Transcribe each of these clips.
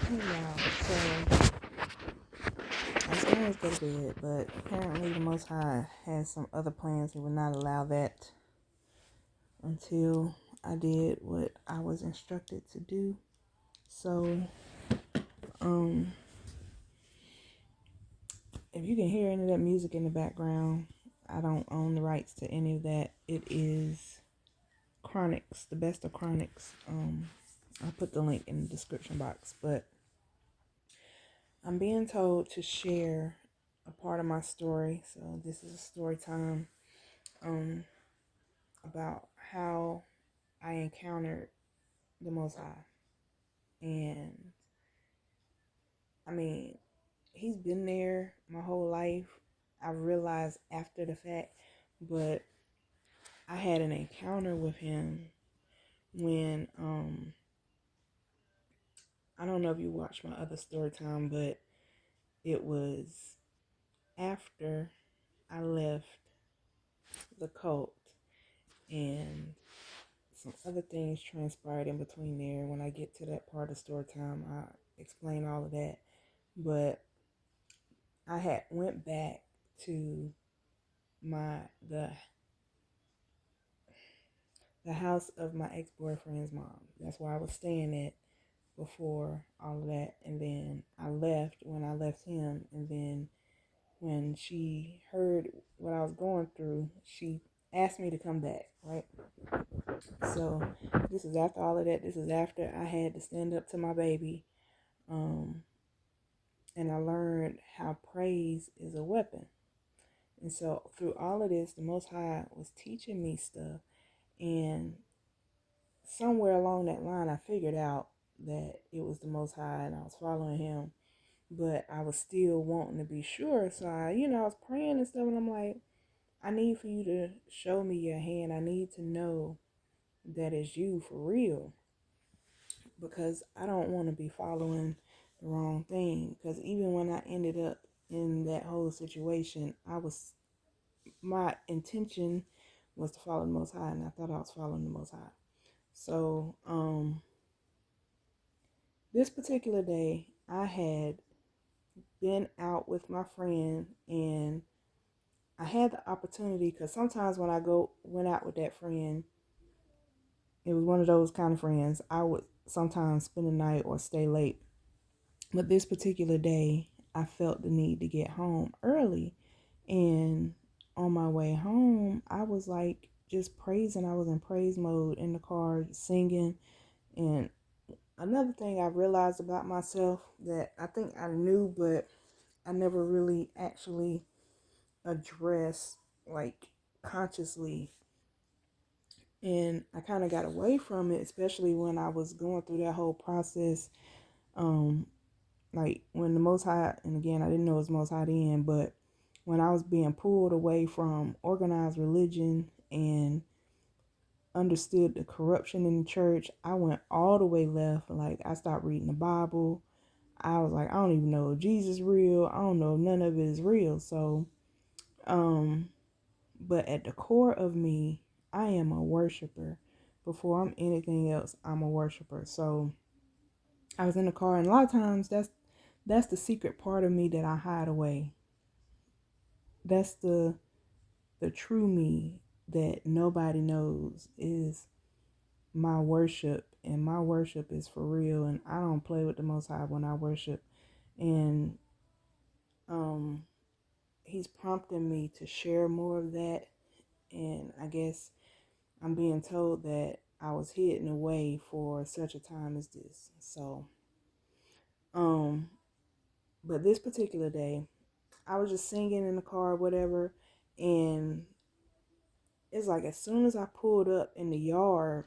Hey y'all, so I was going to go to bed, but apparently the Most High has some other plans. He would not allow that until I did what I was instructed to do. So, um, if you can hear any of that music in the background, I don't own the rights to any of that. It is Chronics, the best of Chronics. I'll put the link in the description box, but I'm being told to share a part of my story. So this is a story time. Um, about how I encountered the Most High. And I mean, He's been there my whole life. I realized after the fact, but I had an encounter with Him when I don't know if you watched my other story time, but it was after I left the cult and some other things transpired in between there. When I get to that part of story time, I explain all of that. But I had went back to my the house of my ex-boyfriend's mom. That's where I was staying at before all of that. And then I left when I left him. And then when she heard what I was going through, she asked me to come back, right? So this is after all of that. This is after I had to stand up to my baby. Um, and I learned how praise is a weapon. And so through all of this, the Most High was teaching me stuff. And somewhere along that line, I figured out that it was the Most High and I was following Him. But I was still wanting to be sure. So I was praying and stuff. And I'm like, I need for you to show me your hand. I need to know that it's you for real. Because I don't want to be following the wrong thing. Because even when I ended up in that whole situation, my intention was to follow the Most High, and I thought I was following the Most High. So, this particular day, I had been out with my friend, and I had the opportunity because sometimes when went out with that friend, it was one of those kind of friends. I would sometimes spend the night or stay late, but this particular day, I felt the need to get home early, and on my way home, I was like just praising. I was in praise mode in the car, singing. And another thing I realized about myself that I think I knew, but I never really actually addressed like consciously. And I kind of got away from it, especially when I was going through that whole process. Um, like when the Most High, and again, I didn't know it was Most High then, but when I was being pulled away from organized religion and understood the corruption in the church, I went all the way left. Like I stopped reading the Bible. I was like, I don't even know if Jesus is real. I don't know if none of it is real. So, um, but at the core of me, I am a worshiper. Before I'm anything else, I'm a worshiper. So I was in the car, and a lot of times that's the secret part of me that I hide away. That's the true me that nobody knows is my worship, and my worship is for real, and I don't play with the Most High when I worship. And um he's prompting me to share more of that, and I guess I'm being told that I was hidden away for such a time as this. So um but this particular day, I was just singing in the car or whatever, and it's like as soon as I pulled up in the yard,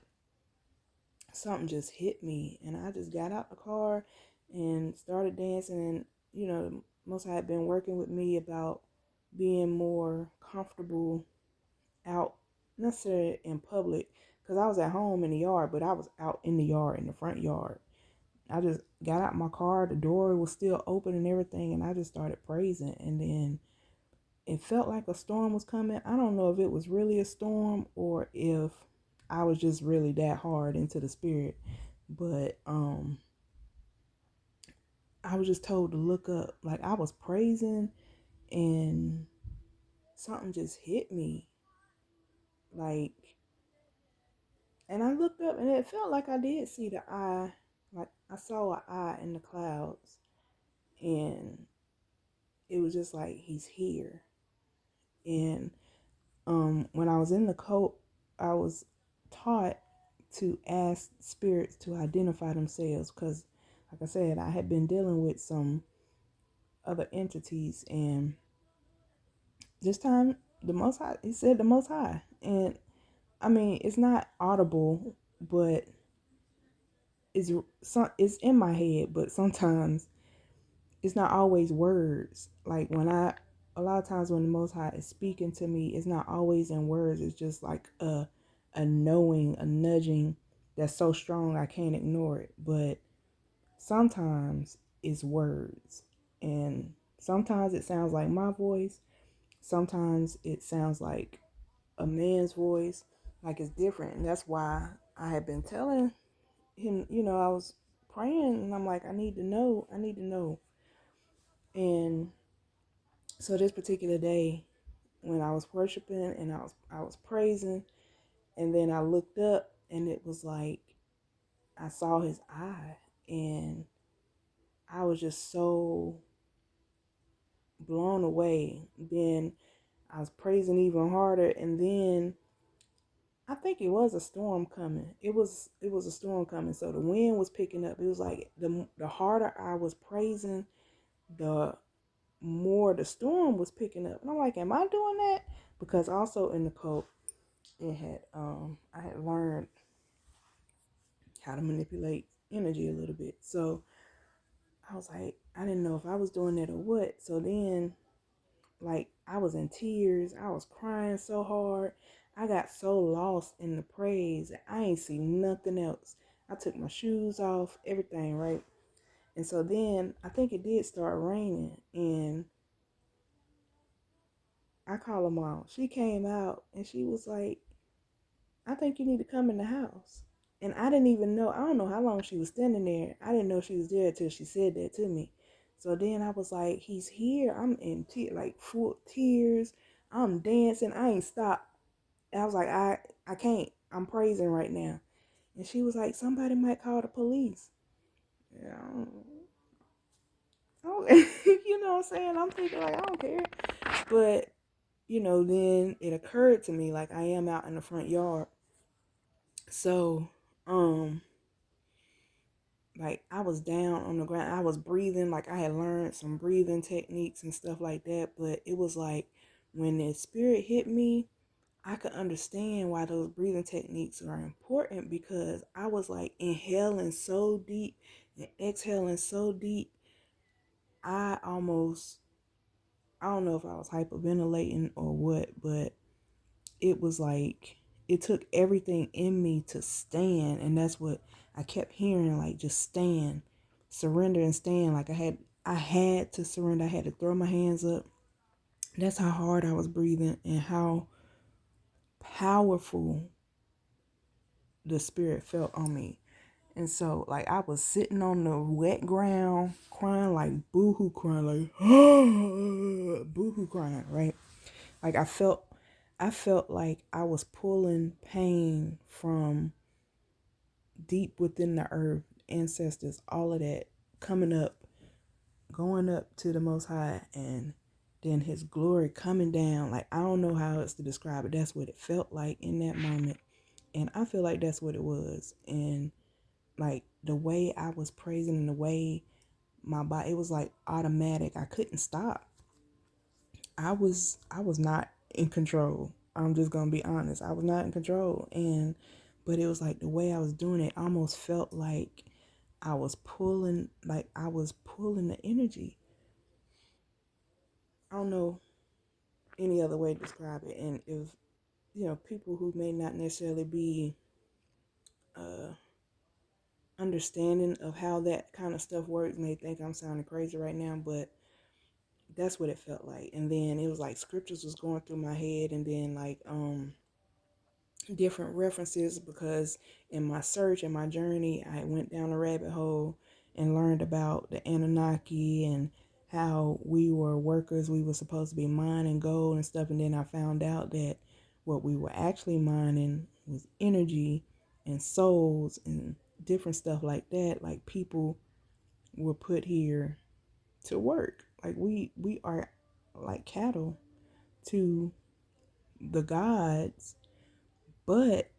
something just hit me, and I just got out the car and started dancing. And most I had been working with me about being more comfortable out, necessarily in public, because I was at home in the yard, but I was out in the yard, in the front yard. I just got out my car, the door was still open and everything, and I just started praising. And then it felt like a storm was coming. I don't know if it was really a storm or if I was just really that hard into the spirit. But was just told to look up. Like I was praising and something just hit me. Like, and I looked up and it felt like I did see the eye. Like I saw an eye in the clouds. And it was just like, he's here. And when I was in the cult, I was taught to ask spirits to identify themselves because, like I said, I had been dealing with some other entities, and this time the Most High, he said the Most High, and I mean it's not audible, but it's in my head, but sometimes it's not always words. Like a lot of times when the Most High is speaking to me, it's not always in words. It's just like a knowing, a nudging that's so strong I can't ignore it. But sometimes it's words, and sometimes it sounds like my voice. Sometimes it sounds like a man's voice. Like it's different, and that's why I had been telling him. I was praying, and I'm like, I need to know. I need to know. And so this particular day, when I was worshiping and I was praising, and then I looked up and it was like I saw his eye, and I was just so blown away. Then I was praising even harder, and then I think it was a storm coming. It was a storm coming. So the wind was picking up. It was like the harder I was praising, the more the storm was picking up. And I'm like, am I doing that? Because also in the cult, it had I had learned how to manipulate energy a little bit. So I was like, I didn't know if I was doing that or what. So then, like, I was in tears. I was crying so hard. I got so lost in the praise. I ain't see nothing else. I took my shoes off, everything, right? And so then I think it did start raining, and I called her mom. She came out and she was like, I think you need to come in the house. And I didn't even know, I don't know how long she was standing there. I didn't know she was there till she said that to me. So then I was like, he's here. I'm in like full tears. I'm dancing. I ain't stopped. And I was like, I can't. I'm praising right now. And she was like, somebody might call the police. Yeah, you know what I'm saying? I'm thinking like, I don't care. But, then it occurred to me like I am out in the front yard. So, like I was down on the ground. I was breathing, like I had learned some breathing techniques and stuff like that. But it was like when the spirit hit me, I could understand why those breathing techniques are important, because I was like inhaling so deep and exhaling so deep. I almost, I don't know if I was hyperventilating or what, but it was like it took everything in me to stand. And that's what I kept hearing, like, just stand, surrender and stand. Like I had to surrender. I had to throw my hands up. That's how hard I was breathing and how powerful the spirit felt on me. And so, like, I was sitting on the wet ground crying, like boohoo crying, like boohoo crying, right? Like I felt like I was pulling pain from deep within the earth, ancestors, all of that coming up, going up to the Most High, and then his glory coming down. Like, I don't know how else to describe it. That's what it felt like in that moment. And I feel like that's what it was. And like the way I was praising and the way my body, it was like automatic. I couldn't stop. I was not in control. I'm just gonna be honest. I was not in control. But it was like the way I was doing it almost felt like I was pulling the energy. I don't know any other way to describe it. And if, people who may not necessarily be uh understanding of how that kind of stuff works may think I'm sounding crazy right now, but that's what it felt like. And then it was like scriptures was going through my head, and then like different references, because in my search and my journey I went down a rabbit hole, and learned about the Anunnaki and how we were workers. We were supposed to be mining gold and stuff. And then I found out that what we were actually mining was energy and souls and different stuff like that. Like people were put here to work. Like we are like cattle to the gods, but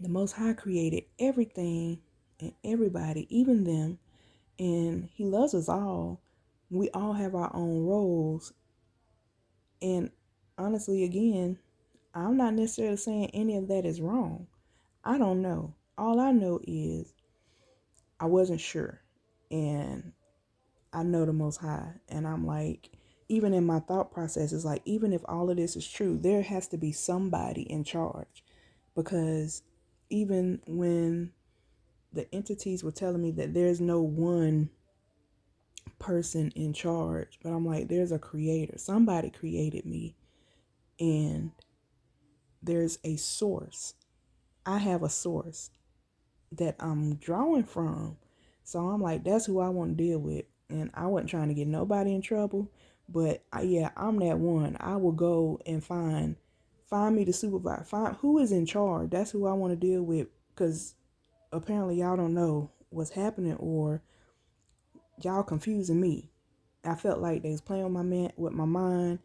the Most High created everything and everybody, even them, and He loves us all. We all have our own roles, and honestly, again, I'm not necessarily saying any of that is wrong. I don't know. All I know is I wasn't sure, and I know the Most High, and I'm like, even in my thought process, it's like, even if all of this is true, there has to be somebody in charge, because even when the entities were telling me that there's no one person in charge, but I'm like, there's a creator. Somebody created me, and there's a source. I have a source that I'm drawing from. So I'm like, that's who I want to deal with. And I wasn't trying to get nobody in trouble, but yeah, I'm that one. I will go and find me the supervisor, find who is in charge. That's who I want to deal with, because apparently y'all don't know what's happening, or y'all confusing me. I felt like they was playing with my mind.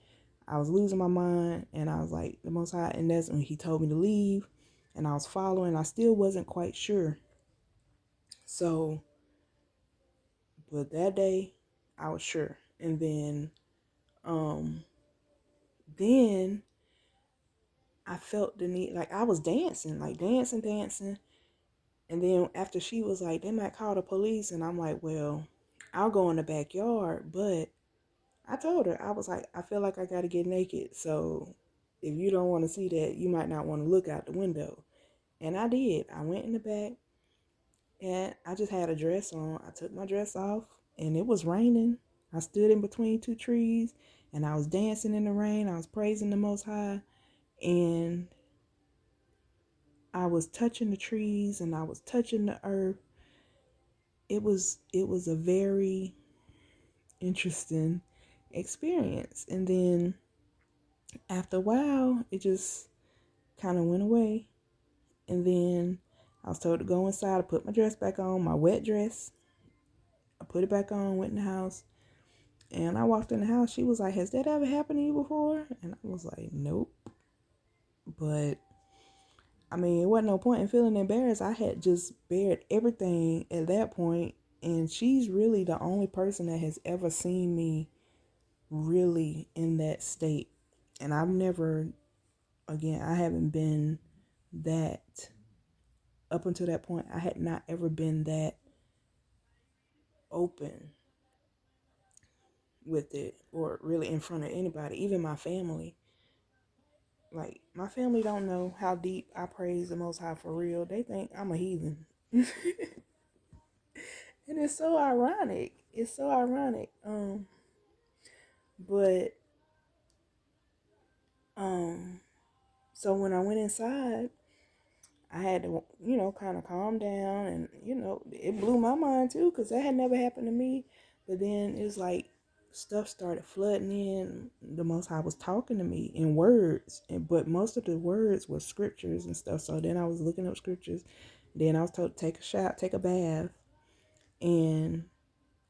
I was losing my mind, and I was like, the Most High. And that's when He told me to leave, and I was following. I still wasn't quite sure. So, but that day, I was sure. And then I felt the need, like I was dancing, like dancing. And then after she was like, they might call the police, and I'm like, well, I'll go in the backyard, but I told her, I was like, I feel like I got to get naked. So if you don't want to see that, you might not want to look out the window. And I did. I went in the back, and I just had a dress on. I took my dress off, and it was raining. I stood in between two trees, and I was dancing in the rain. I was praising the Most High, and I was touching the trees, and I was touching the earth. It was a very interesting experience. And then after a while, it just kind of went away. And then I was told to go inside. I put my dress back on, my wet dress. I put it back on, went in the house. And I walked in the house. She was like, has that ever happened to you before? And I was like, nope. But I mean, it wasn't no point in feeling embarrassed. I had just bared everything at that point. And she's really the only person that has ever seen me really in that state. And I've never, again, I haven't been that, up until that point, I had not ever been that open with it, or really in front of anybody, even my family. Like, my family don't know how deep I praise the Most High for real. They think I'm a heathen. And it's so ironic. It's so ironic. But so when I went inside, I had to, kind of calm down, and it blew my mind too, because that had never happened to me. But then it was like stuff started flooding in. The Most High was talking to me in words, but most of the words were scriptures and stuff. So then I was looking up scriptures. Then I was told to take a shower, take a bath, and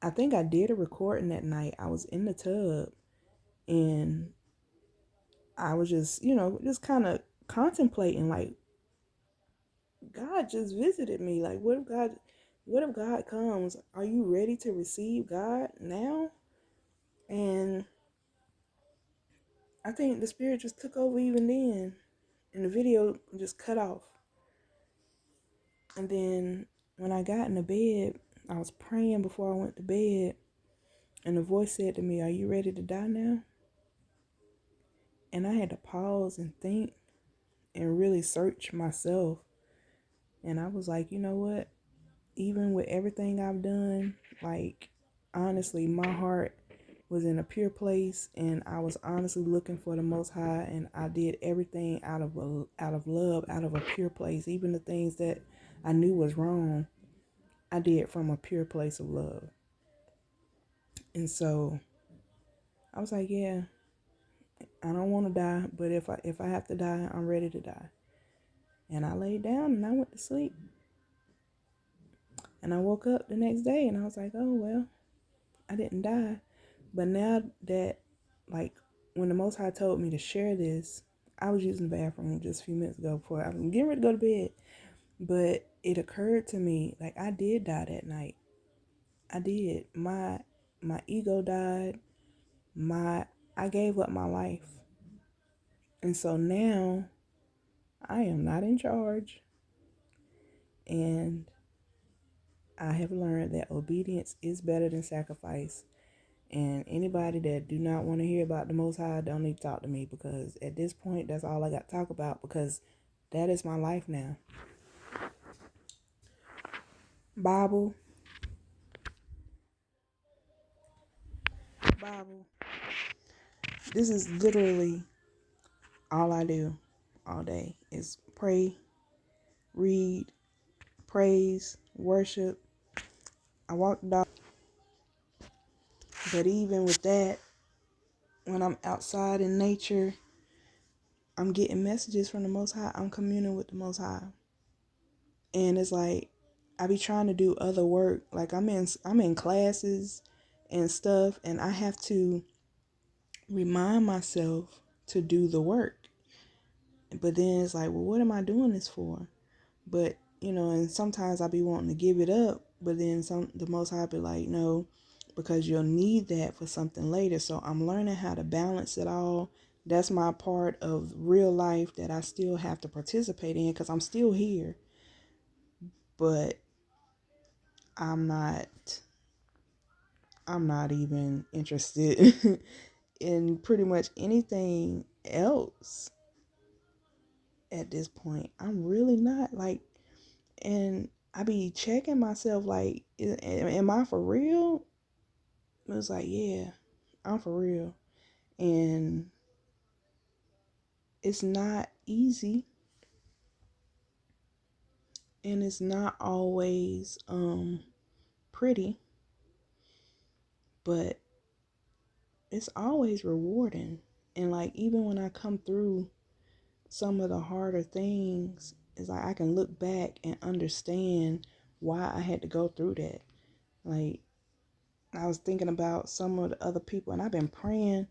I think I did a recording that night. I was in the tub, and I was just kind of contemplating, like, God just visited me. Like, what if God comes? Are you ready to receive God now? And I think the Spirit just took over even then. And the video just cut off. And then when I got in the bed, I was praying before I went to bed. And the voice said to me, are you ready to die now? And I had to pause and think and really search myself. And I was like, you know what? Even with everything I've done, like, honestly, my heart was in a pure place, and I was honestly looking for the Most High, and I did everything out of love, out of a pure place, even the things that I knew was wrong. I did from a pure place of love. And so I was like, yeah, I don't want to die, but if I have to die, I'm ready to die. And I laid down and I went to sleep. And I woke up the next day and I was like, oh, well, I didn't die. But now that, like, when the Most High told me to share this, I was using the bathroom just a few minutes ago before I was getting ready to go to bed. But it occurred to me, like, I did die that night. I did. My ego died. I gave up my life. And so now I am not in charge. And I have learned that obedience is better than sacrifice. And anybody that do not want to hear about the Most High don't need to talk to me, because at this point, that's all I got to talk about, because that is my life now. Bible. This is literally all I do all day is pray, read, praise, worship. I walk the dog. But even with that, when I'm outside in nature, I'm getting messages from the Most High. I'm communing with the Most High. And it's like, I be trying to do other work. Like I'm in classes and stuff, and I have to remind myself to do the work. But then it's like, well, what am I doing this for? But, and sometimes I be wanting to give it up, but then the Most High be like, no, because you'll need that for something later. So I'm learning how to balance it all. That's my part of real life that I still have to participate in, because I'm still here. But I'm not even interested in pretty much anything else at this point. I'm really not, like, and I be checking myself, like, am I for real? It was like, yeah, I'm for real. And it's not easy. And it's not always pretty. But it's always rewarding. And like, even when I come through some of the harder things, it's like I can look back and understand why I had to go through that. Like, I was thinking about some of the other people, and I've been praying,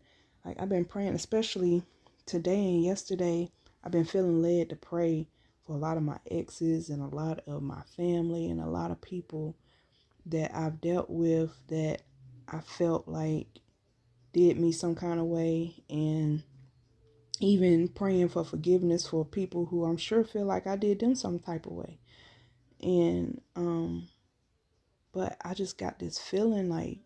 especially today and yesterday. I've been feeling led to pray for a lot of my exes and a lot of my family and a lot of people that I've dealt with that I felt like did me some kind of way, and even praying for forgiveness for people who I'm sure feel like I did them some type of way. And but I just got this feeling like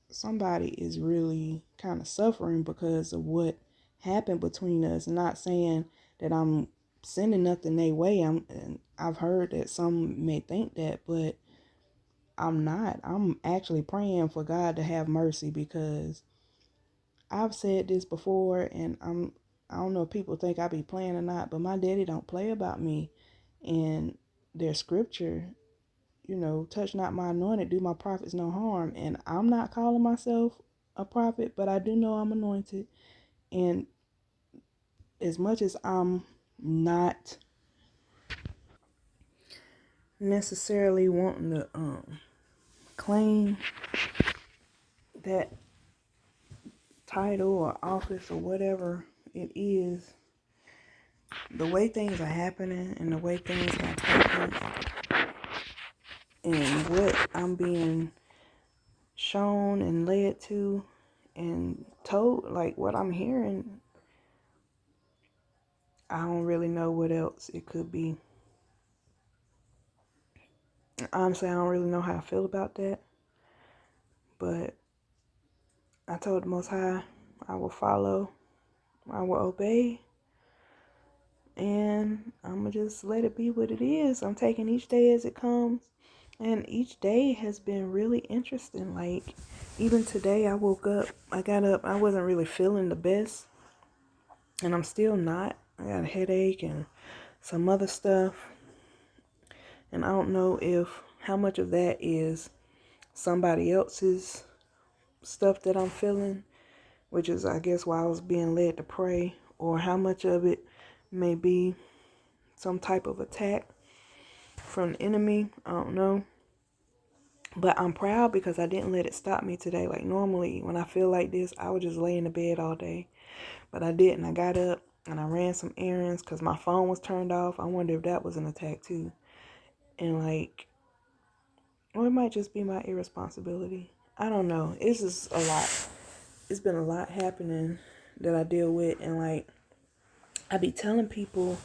somebody is really kind of suffering because of what happened between us. Not saying that I'm sending nothing their way. And I've heard that some may think that, but I'm not. I'm actually praying for God to have mercy, because I've said this before, and I don't know if people think I be playing or not, but my daddy don't play about me. And their scripture, touch not my anointed, do my prophets no harm. And I'm not calling myself a prophet, but I do know I'm anointed. And as much as I'm not necessarily wanting to claim that title or office or whatever it is, the way things are happening and the way things have happened and what I'm being shown and led to and told, like what I'm hearing, I don't really know what else it could be. Honestly, I don't really know how I feel about that. But I told the Most High I will follow, I will obey, and I'm going to just let it be what it is. I'm taking each day as it comes. And each day has been really interesting. Like, even today I woke up, I got up, I wasn't really feeling the best. And I'm still not. I got a headache and some other stuff. And I don't know if how much of that is somebody else's stuff that I'm feeling, which is, I guess, why I was being led to pray, or how much of it may be some type of attack from the enemy. I don't know. But I'm proud because I didn't let it stop me today. Like normally when I feel like this, I would just lay in the bed all day. But I didn't. I got up and I ran some errands because my phone was turned off. I wonder if that was an attack too. And like, or it might just be my irresponsibility. I don't know. It's just a lot. It's been a lot happening that I deal with. And like, I be telling people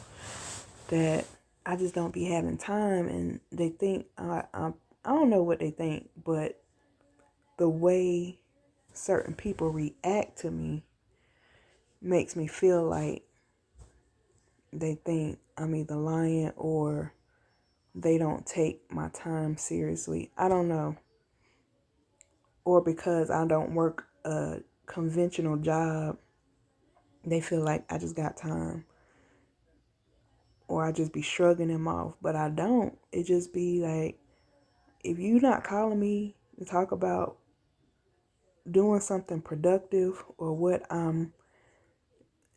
that I just don't be having time. And they think, I don't know what they think, but the way certain people react to me makes me feel like they think I'm either lying or they don't take my time seriously. I don't know. Or because I don't work a conventional job, they feel like I just got time. Or I just be shrugging them off. But I don't. It just be like, if you not calling me to talk about doing something productive or what I'm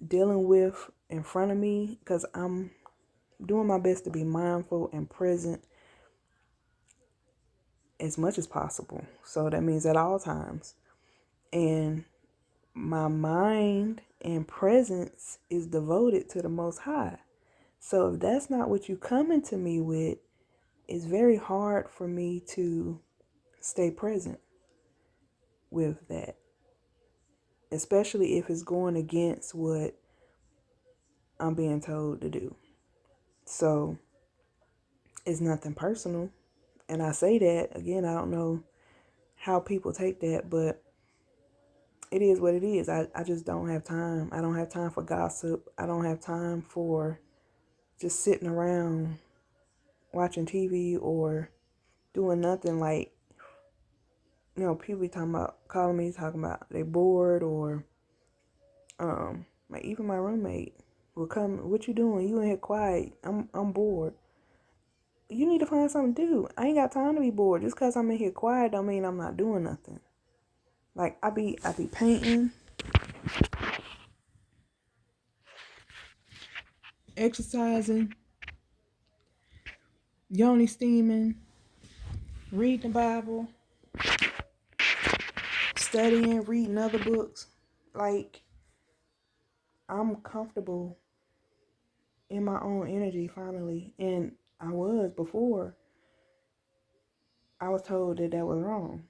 dealing with in front of me, because I'm doing my best to be mindful and present as much as possible. So that means at all times. And my mind and presence is devoted to the Most High. So if that's not what you coming to me with, it's very hard for me to stay present with that. Especially if it's going against what I'm being told to do. So it's nothing personal. And I say that, again, I don't know how people take that, but it is what it is. I just don't have time. I don't have time for gossip. I don't have time for just sitting around watching TV or doing nothing. Like, people be talking about, calling me, talking about they bored, or like even my roommate will come, what you doing? You in here quiet. I'm bored. You need to find something to do. I ain't got time to be bored. Just because I'm in here quiet don't mean I'm not doing nothing. Like I be painting, exercising, yoni steaming, reading the Bible, studying, reading other books. Like, I'm comfortable in my own energy finally. And I was before. I was told that was wrong.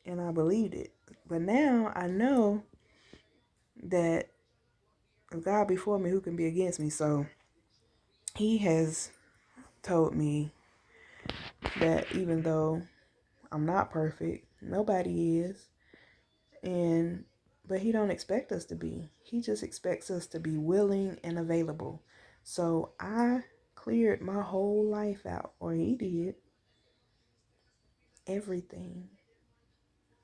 And I believed it. But now I know that if God before me, who can be against me? So he has told me that even though I'm not perfect, nobody is. But he don't expect us to be. He just expects us to be willing and available. So I cleared my whole life out, or he did. Everything.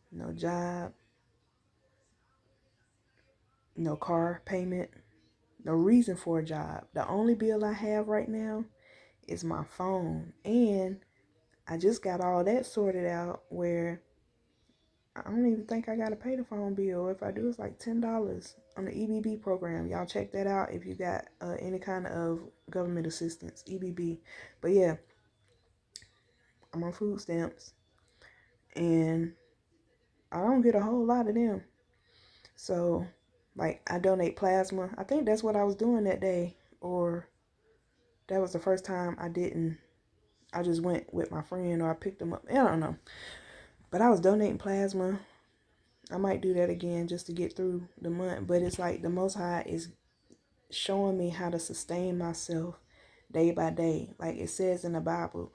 No job, no car payment, no reason for a job. The only bill I have right now is my phone. And I just got all that sorted out where I don't even think I got to pay the phone bill. If I do, it's like $10 on the EBB program. Y'all check that out if you got any kind of government assistance, EBB. But yeah, I'm on food stamps. And I don't get a whole lot of them. So, like, I donate plasma. I think that's what I was doing that day. Or that was the first time I didn't. I just went with my friend, or I picked them up. I don't know. But I was donating plasma. I might do that again just to get through the month. But it's like the Most High is showing me how to sustain myself day by day. Like it says in the Bible,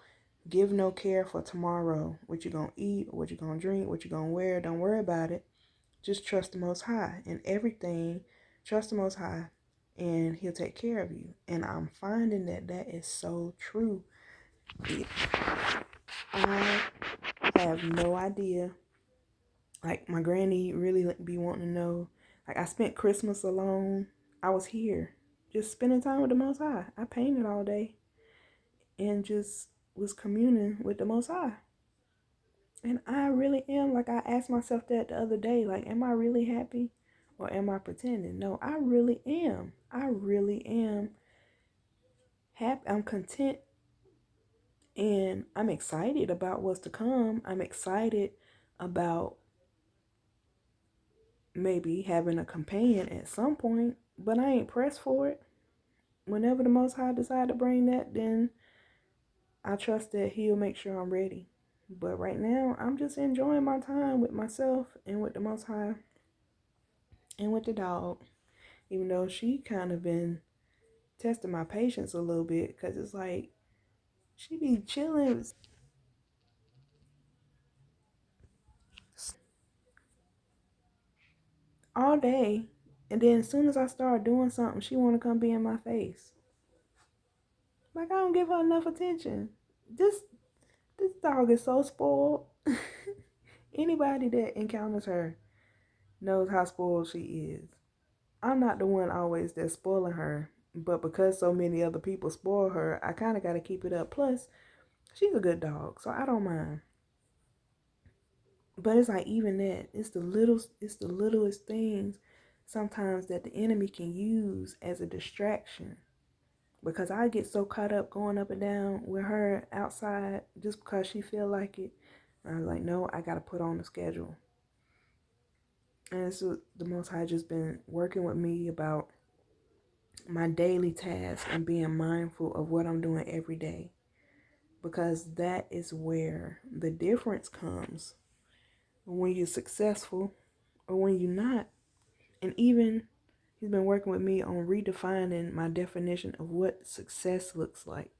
give no care for tomorrow, what you're going to eat, what you're going to drink, what you're going to wear. Don't worry about it. Just trust the Most High in everything. Trust the Most High and he'll take care of you. And I'm finding that is so true. I have no idea. Like my granny really be wanting to know. Like I spent Christmas alone. I was here just spending time with the Most High. I painted all day and just was communing with the Most High. And I really am. Like, I asked myself that the other day. Like, am I really happy? Or am I pretending? No, I really am. I really am happy. I'm content. And I'm excited about what's to come. I'm excited about maybe having a companion at some point. But I ain't pressed for it. Whenever the Most High decide to bring that, then I trust that He'll make sure I'm ready. But right now, I'm just enjoying my time with myself and with the Most High and with the dog. Even though she kind of been testing my patience a little bit, because it's like she be chilling all day, and then as soon as I start doing something, she want to come be in my face. Like, I don't give her enough attention. This dog is so spoiled. Anybody that encounters her knows how spoiled she is. I'm not the one always that's spoiling her, but because so many other people spoil her, I kind of got to keep it up. Plus, she's a good dog, so I don't mind. But it's like, even that, it's the littlest things sometimes that the enemy can use as a distraction. Because I get so caught up going up and down with her outside just because she feel like it. And I was like, no, I got to put on the schedule. And it's the Most High just been working with me about my daily task and being mindful of what I'm doing every day. Because that is where the difference comes when you're successful or when you're not. And even he's been working with me on redefining my definition of what success looks like.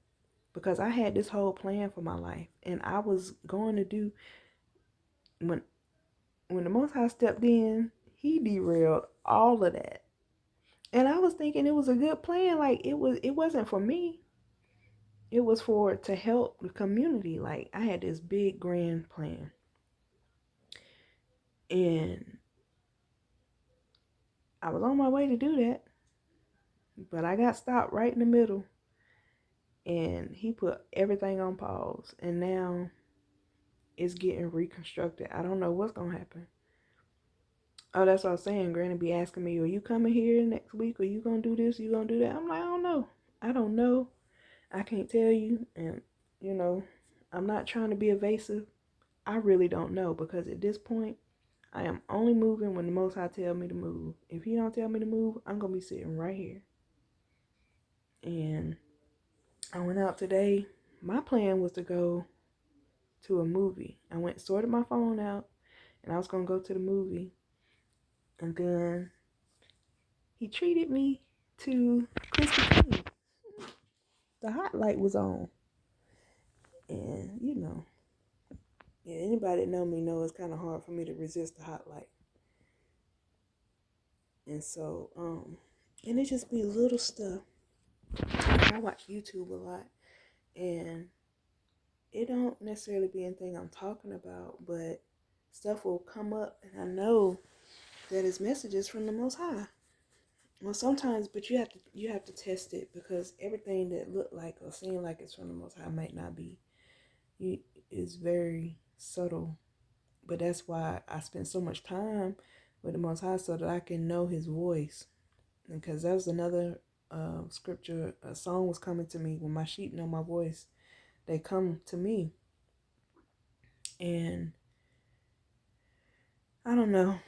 Because I had this whole plan for my life, and I was going to do, when the Most High stepped in, he derailed all of that. And I was thinking it was a good plan. Like, it wasn't for me. It was for to help the community. Like, I had this big grand plan. And I was on my way to do that. But I got stopped right in the middle. And he put everything on pause. And now it's getting reconstructed. I don't know what's going to happen. Oh, that's what I was saying. Granny be asking me, are you coming here next week? Are you going to do this? Are you going to do that? I'm like, I don't know. I don't know. I can't tell you. And, you know, I'm not trying to be evasive. I really don't know, because at this point, I am only moving when the Most High tell me to move. If He don't tell me to move, I'm going to be sitting right here. And I went out today. My plan was to go to a movie. I went and sorted my phone out, and I was going to go to the movie. And then he treated me to Krispy Kreme. The hot light was on. And, you know, yeah, anybody that know me know it's kind of hard for me to resist the hot light. And so, and it just be little stuff. I watch YouTube a lot, and it don't necessarily be anything I'm talking about, but stuff will come up, and I know that it's messages from the Most High. Well, sometimes, but you have to test it, because everything that look like or seem like it's from the Most High might not be. It's very subtle, but that's why I spend so much time with the Most High, so that I can know His voice. Because that was another scripture. A song was coming to me: when my sheep know my voice, they come to me. And I don't know.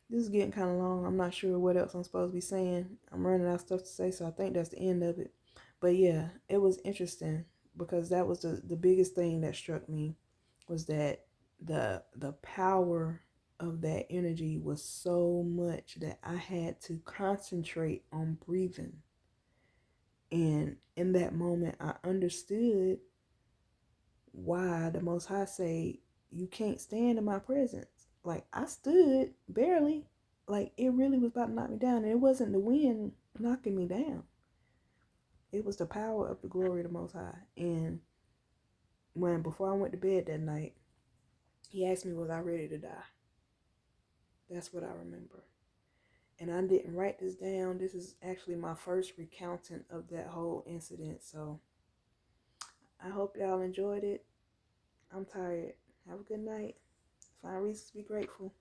This is getting kind of long. I'm not sure what else I'm supposed to be saying. I'm running out of stuff to say, so I think that's the end of it. But yeah, it was interesting, because that was the biggest thing that struck me, was that the power of that energy was so much that I had to concentrate on breathing. And in that moment, I understood why the Most High say, you can't stand in my presence. Like, I stood barely. Like, it really was about to knock me down. And it wasn't the wind knocking me down. It was the power of the glory of the Most High. And before I went to bed that night, he asked me, was I ready to die? That's what I remember. And I didn't write this down. This is actually my first recounting of that whole incident. So I hope y'all enjoyed it. I'm tired. Have a good night. Find reasons to be grateful.